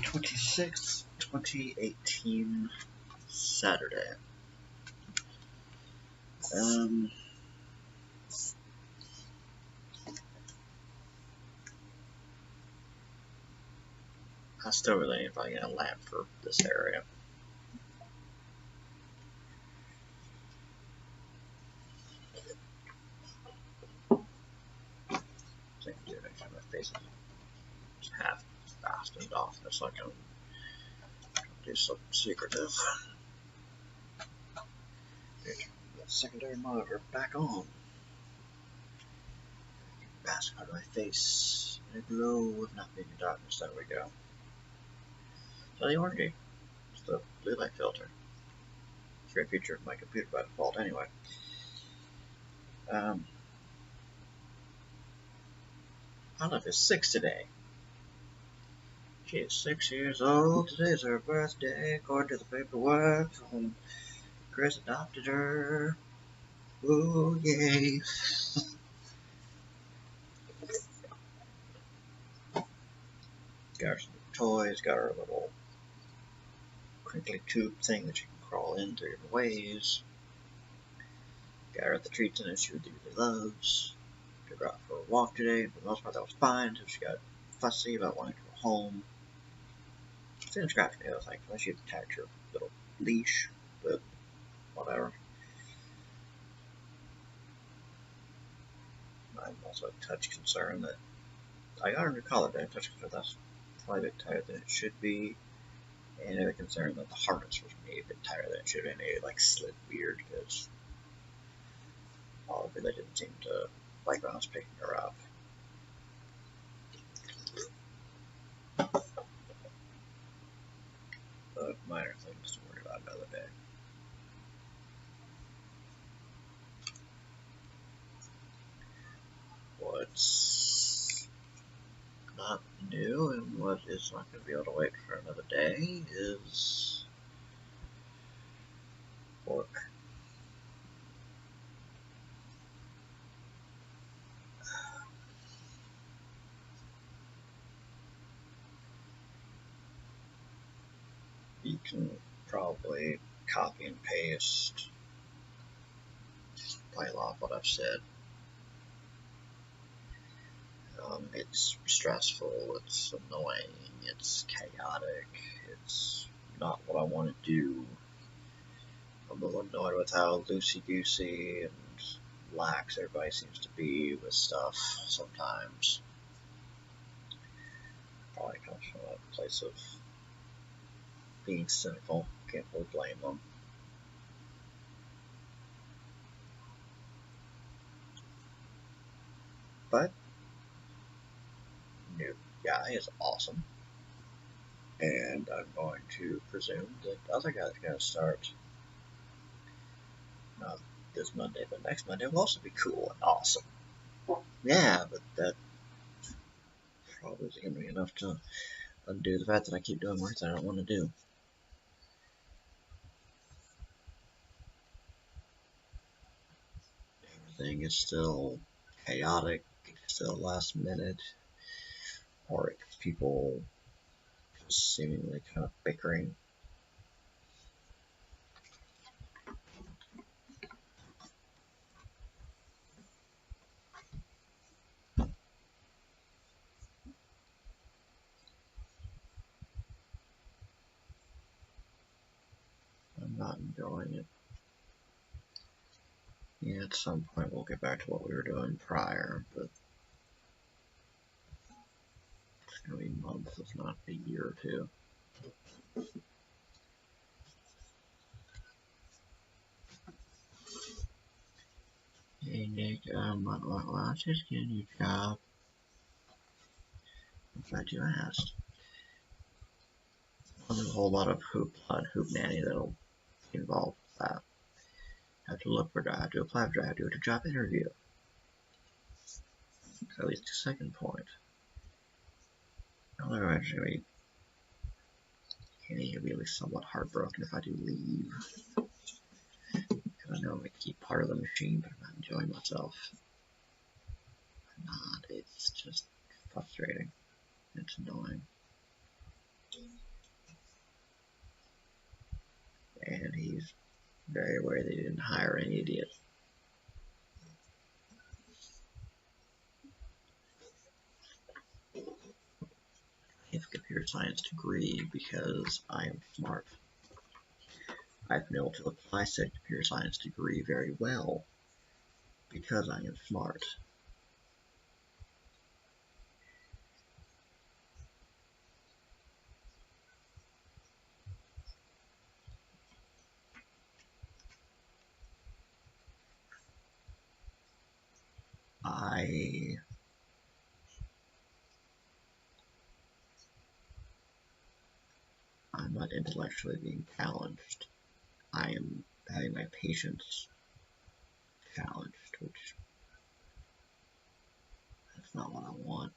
26th, 2018, Saturday. I still really need to get a lamp for this area. Same do make sure my face is half fastened off. That's like I'm do something secretive. Get the secondary monitor back on. Bask out of my face in a glow of not being in darkness. There we go. So the orangey. It's the blue light filter. It's a great feature of my computer by default anyway. Olive is 6 today. She is 6 years old. Today's her birthday, according to the paperwork. Chris adopted her. Ooh, yay. Got her some toys, got her a little crinkly tube thing that you can crawl in 3 different ways. Got her the treats in it she really loves. Took her out for a walk today. For the most part, that was fine until she got fussy about wanting to go home. She didn't scratch me. I was like, unless you attach your little leash, but whatever. I'm also a touch concerned that I got her a new collar today. Touch concerned that's probably a bit tighter than it should be. And I'm concerned that the harness was maybe a bit tighter than it should have been. Maybe like slid weird because Olive really didn't seem to like when I was picking her up. But minor things to worry about another day. What's not new and what is not going to be able to wait for another day is work. You can probably copy and paste, pile off what I've said. It's stressful, it's annoying, it's chaotic, it's not what I want to do. I'm a little annoyed with how loosey-goosey and lax everybody seems to be with stuff sometimes. Probably comes from a place of being cynical. Can't really blame them. But new guy is awesome. And I'm going to presume that the other guy's going to start not this Monday, but next Monday will also be cool and awesome. Yeah, but that probably isn't going to be enough to undo the fact that I keep doing work that I don't want to do. Everything is still chaotic, still last minute, or it's people seemingly kind of bickering. I'm not enjoying it. Yeah, at some point we'll get back to what we were doing prior, but it's going to be months, if not a year or two. Hey Nick, well, just get a new job. I'm glad you asked. Well, there's a whole lot of hoopla and hoop nanny that'll be involved with that. I have to look for I have to apply for I have to do a job interview. So at least the second point. Otherwise, I can't be at least somewhat heartbroken if I do leave. Because I know I'm a key part of the machine, but I'm not enjoying myself. I'm not. It's just frustrating. It's annoying. and he's very aware they didn't hire any idiot. I have a computer science degree because I am smart. I've been able to apply said computer science degree very well because I am smart. I'm not intellectually being challenged. I am having my patience challenged, which that's not what I want.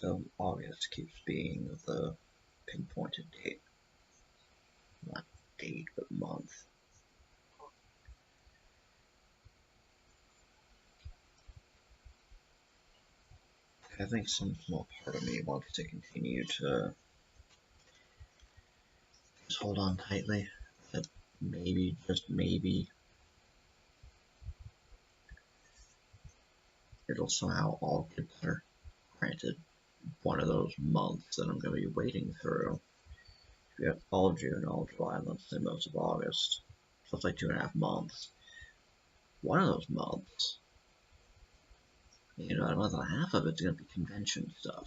So August keeps being the pinpointed date. Not date, but month. I think some small part of me wants to continue to just hold on tightly. That maybe, just maybe, it'll somehow all get better. Granted, one of those months that I'm going to be waiting through. We got all of June, all of July, and let's say most of August. So it's like 2.5 months. One of those months, a month and a half of it's going to be convention stuff.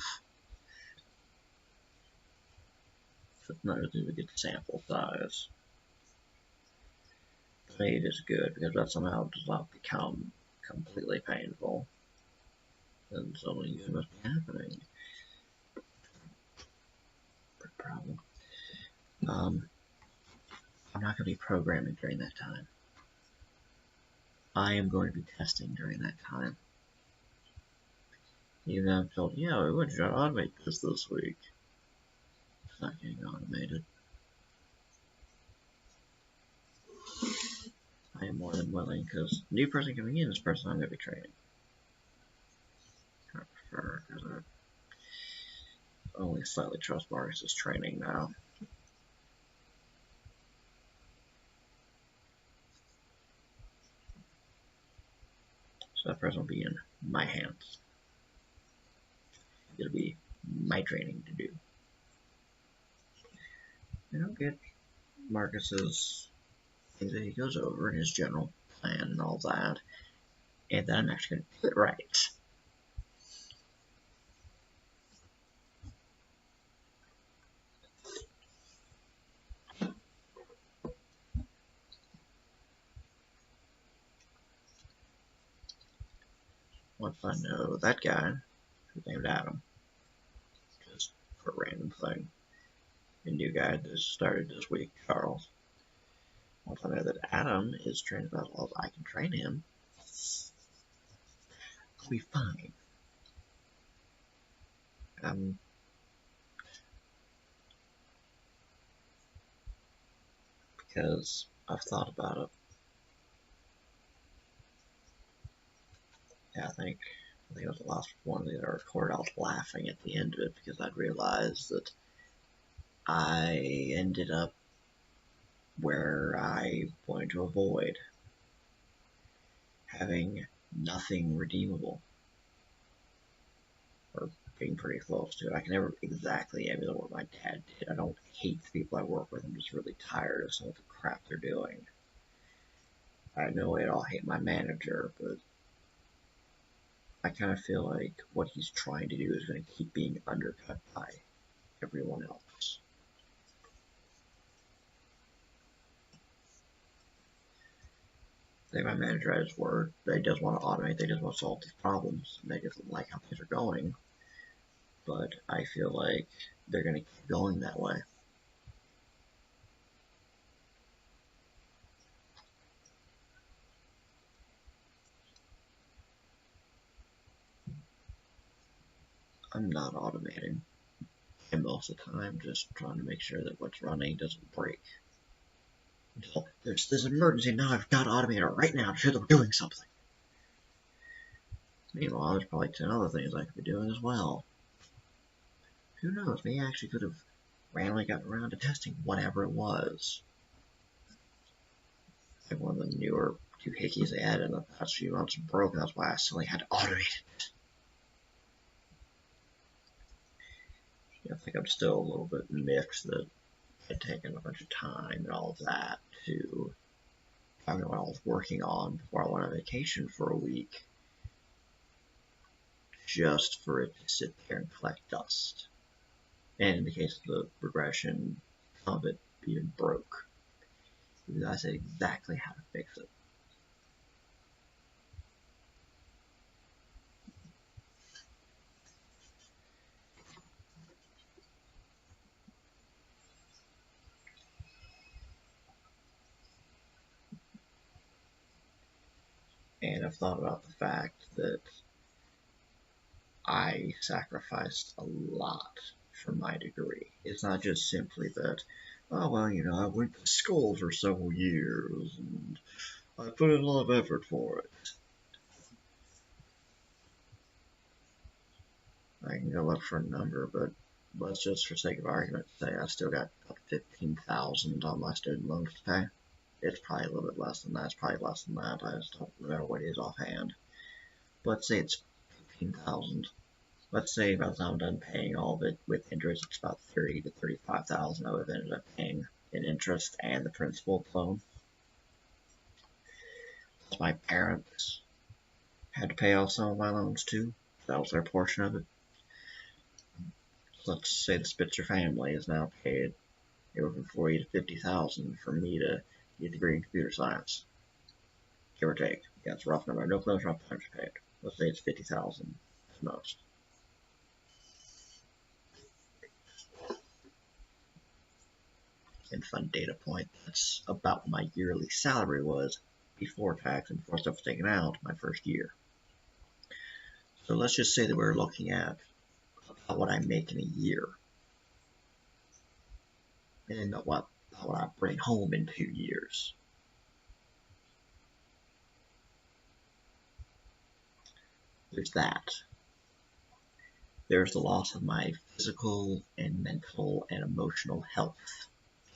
So it's not really a good sample size. To me, it is good because that somehow does not become completely painful. Then something good must be happening. Big problem. I'm not going to be programming during that time. I am going to be testing during that time. Even though I'm told, yeah, we want you to automate this week. It's not getting automated. I am more than willing, because new person coming in is person I'm going to be training. I prefer, because I only slightly trust Marcus's training now. So that person will be in my hands. It'll be my training to do. And I'll get Marcus's things that he goes over in his general plan and all that. And then I'm actually going to do it right. Once I know that guy, who's named Adam, just for a random thing, a new guy that started this week, Charles. Once I know that Adam is trained about all I can train him, I'll be fine. Because I've thought about it. Yeah, I think it was the last one that I recorded. I was laughing at the end of it because I'd realized that I ended up where I wanted to avoid, having nothing redeemable, or being pretty close to it. I can never exactly emulate what my dad did. I don't hate the people I work with. I'm just really tired of some of the crap they're doing. I know I'd all hate my manager, but I kind of feel like what he's trying to do is going to keep being undercut by everyone else. I think my manager at his word. They just want to automate. They just want to solve these problems. And they just like how things are going. But I feel like they're going to keep going that way. I'm not automating. And most of the time, just trying to make sure that what's running doesn't break. Until there's this emergency, now I've got to automate it right now to show that we're doing something. Meanwhile, there's probably 10 other things I could be doing as well. Who knows, maybe I actually could have randomly gotten around to testing whatever it was. Like one of the newer doohickeys they added in the past few months broke, and that's why I suddenly had to automate it. I think I'm still a little bit mixed that it had taken a bunch of time and all of that to talk about what I was working on before I went on vacation for a week, just for it to sit there and collect dust. And in the case of the regression, some of it even broke. Because I said exactly how to fix it. And I've thought about the fact that I sacrificed a lot for my degree. It's not just simply that, oh, well, you know, I went to school for several years and I put in a lot of effort for it. I can go look for a number, but let's just, for sake of argument, say I still got about $15,000 on my student loans to pay. It's probably a little bit less than that. It's probably less than that. I just don't remember what it is offhand. But let's say it's $15,000. Let's say by the time I'm done paying all of it with interest, it's about $30,000 to $35,000 I would have ended up paying in interest and the principal of the loan. My parents had to pay off some of my loans too. That was their portion of it. So let's say the Spitzer family is now paid anywhere from $40,000 to $50,000 for me to get a degree in computer science, give or take. Yeah, it's a rough number. No clue how much I paid. Let's say it's $50,000 at most. And fun data point, that's about what my yearly salary was before tax and before stuff was taken out my first year. So let's just say that we're looking at about what I make in a year. And what I bring home in 2 years. There's that. There's the loss of my physical and mental and emotional health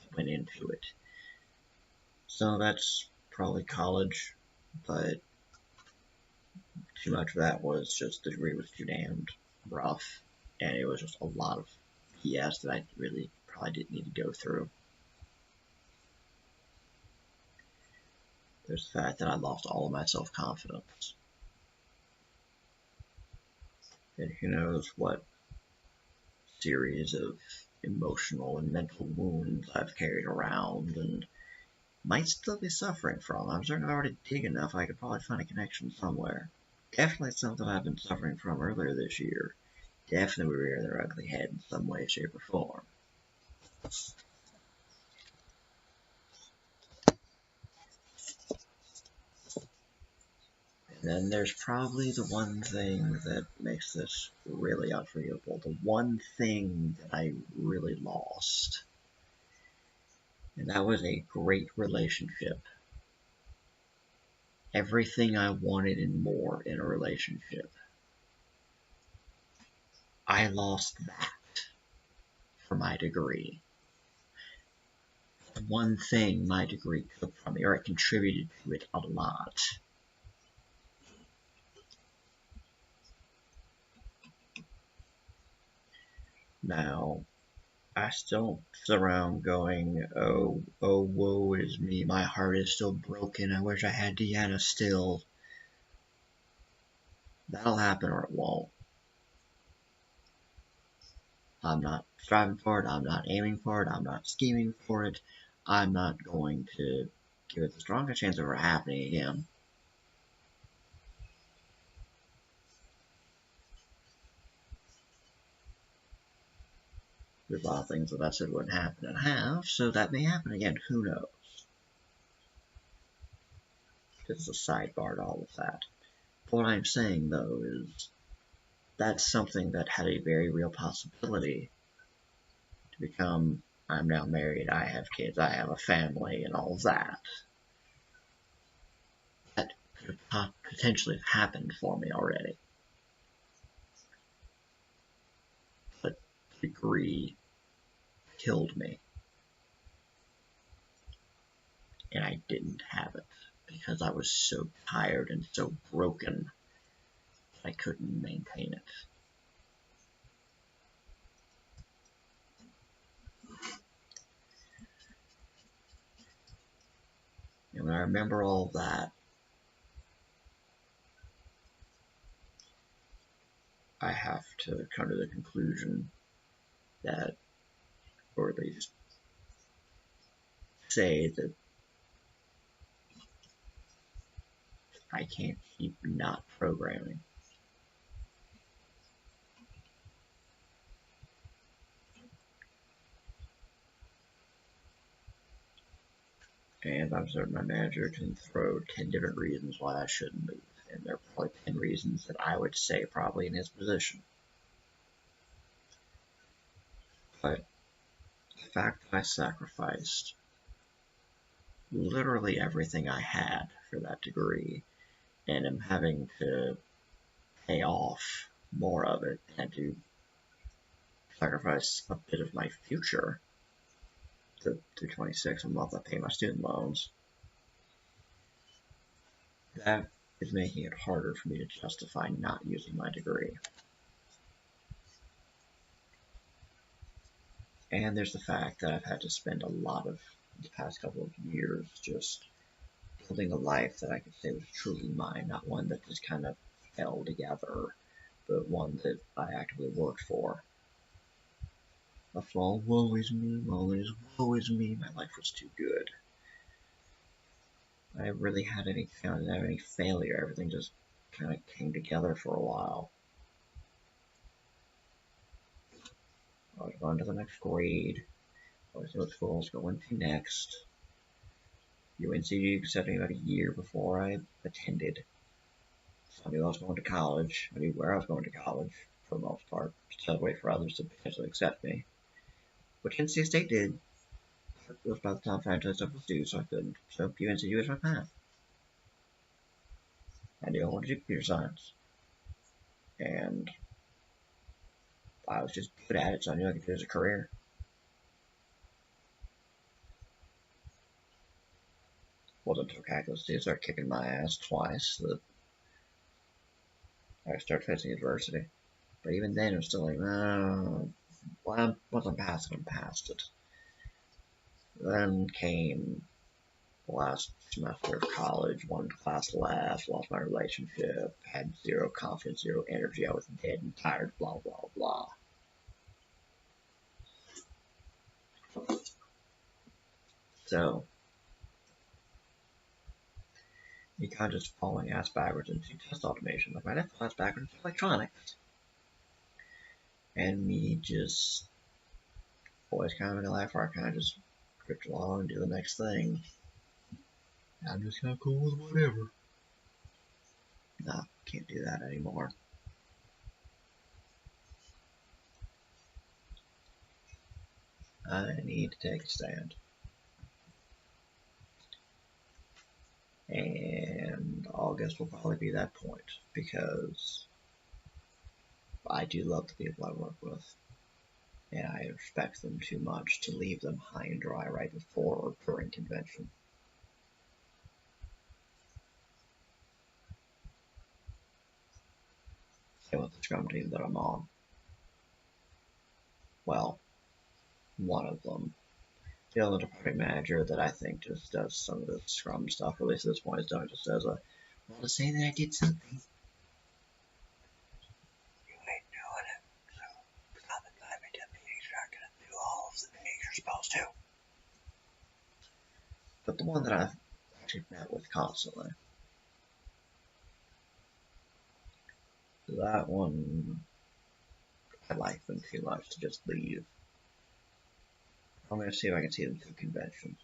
that went into it. So that's probably college, but too much of that was just the degree was too damned rough, and it was just a lot of BS that I really probably didn't need to go through. There's the fact that I lost all of my self-confidence. And who knows what series of emotional and mental wounds I've carried around and might still be suffering from. I'm certain if I were to dig enough, I could probably find a connection somewhere. Definitely something I've been suffering from earlier this year. Definitely rear their ugly head in some way, shape, or form. And then there's probably the one thing that makes this really unforgivable. The one thing that I really lost. And that was a great relationship. Everything I wanted and more in a relationship. I lost that for my degree. One thing my degree took from me, or it contributed to it a lot. Now, I still sit around going, oh, woe is me, my heart is still broken, I wish I had Deanna still. That'll happen or it won't. I'm not striving for it, I'm not aiming for it, I'm not scheming for it, I'm not going to give it the strongest chance of ever happening again. There's a lot of things that I said wouldn't happen and have, so that may happen again, who knows. It's a sidebar to all of that. What I'm saying, though, is that's something that had a very real possibility to become, I'm now married, I have kids, I have a family, and all of that. That could potentially have happened for me already. But the degree killed me. And I didn't have it because I was so tired and so broken that I couldn't maintain it. And when I remember all that, I have to come to the conclusion that, or at least say that I can't keep not programming. And I'm certain my manager can throw 10 different reasons why I shouldn't move. And there are probably 10 reasons that I would say probably in his position. But the fact that I sacrificed literally everything I had for that degree and am having to pay off more of it and to sacrifice a bit of my future to $226 a month I pay my student loans, that is making it harder for me to justify not using my degree. And there's the fact that I've had to spend a lot of the past couple of years just building a life that I could say was truly mine, not one that just kind of fell together, but one that I actively worked for. After all, woe is me, woe is me, my life was too good. I really had any kind of any failure, everything just kind of came together for a while. I was going to the next grade, I was what school I was going to next. UNCG accepted me about a year before I attended. So I knew I was going to college, I knew where I was going to college, for the most part, just had to wait for others to potentially accept me. Which NC State did. It was by the time franchise stuff was due, so I couldn't. So UNCG was my path. I knew I wanted to do computer science. And I was just good at it, so I knew I could do it as a career. Wasn't until calculus did start kicking my ass twice that I started facing adversity. But even then, it was still like, well, once I'm past it, I'm past it. Then came the last semester of college, one class left, lost my relationship, had zero confidence, zero energy, I was dead and tired, blah, blah, blah. So, you kind of just falling ass backwards into test automation. Like, my dad fell ass backwards into electronics. And me just always kind of in a life where I kind of just drift along and do the next thing. I'm just kind of cool with whatever. Nah, can't do that anymore. I need to take a stand. And August will probably be that point, because I do love the people I work with, and I respect them too much to leave them high and dry right before or during convention. Same with the scrum team that I'm on. Well, one of them. The other department manager that I think just does some of the scrum stuff, or at least at this point is done, just does a, well, to say that I did something. You ain't doing it, so it's not the time into meetings, you're not gonna do all of the things you're supposed to. But the one that I've actually met with constantly, that one, I like them too much to just leave. I'm gonna see if I can see them through conventions.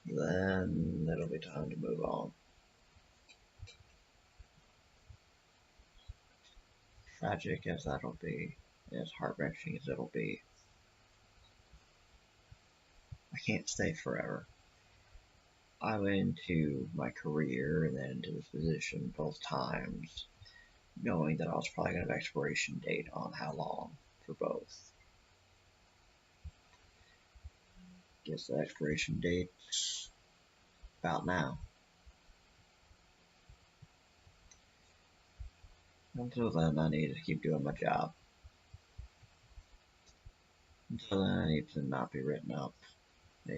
Then it'll be time to move on. tragic as that'll be, and as heart-wrenching as it'll be, I can't stay forever. I went into my career and then into this position both times, knowing that I was probably going to have an expiration date on how long for both. Guess the expiration date's about now. Until then, I need to keep doing my job. Until then, I need to not be written up. I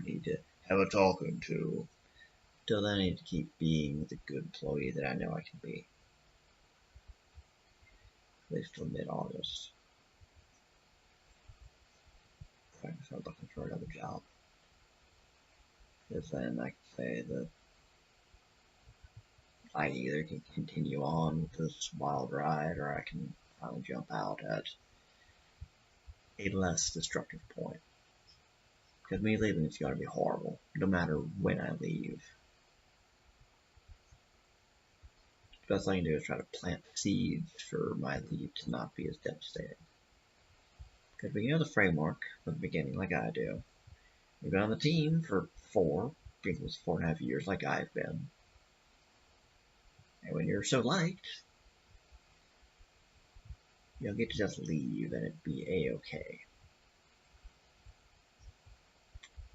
need to have a talking to. Until then, I need to keep being the good employee that I know I can be. At least till mid-August. I can start looking for another job. Because then I can say that I either can continue on with this wild ride or I can finally jump out at a less destructive point. Because me leaving is going to be horrible, no matter when I leave. The best I can do is try to plant seeds for my leave to not be as devastating. Because we know the framework from the beginning, like I do. We've been on the team for 4.5 years, like I've been. And when you're so liked, you don't get to just leave and it be a-okay.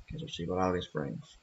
Because we'll see what August brings.